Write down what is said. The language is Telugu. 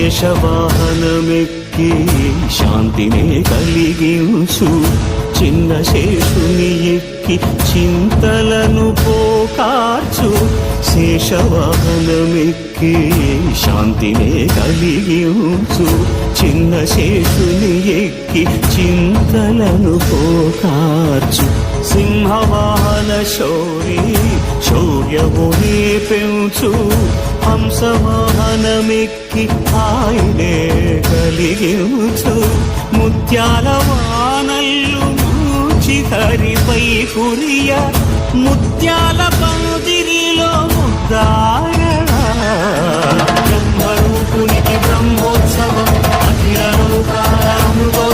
శేషవాహనమెక్కి శాంతినే కలిగించు చిన్న శేషుని ఎక్కి చింతలను పోకార్చు శేషవాహనమెక్కి శాంతినే కలిగించు చిన్న శేషుని ఎక్కి చింతలను పోకార్చు సింహవాహన శౌరి శౌర్యమునే పెంచు హంసవాహనమెక్కి ఆయనే కలిగించు ముత్యాల వానల్లు మూచి హరిపై కురియ ముత్యాల పందిరిలో ముద్దాయణ బ్రహ్మరూపునికి బ్రహ్మోత్సవం అఖిల లోకాల అమృతో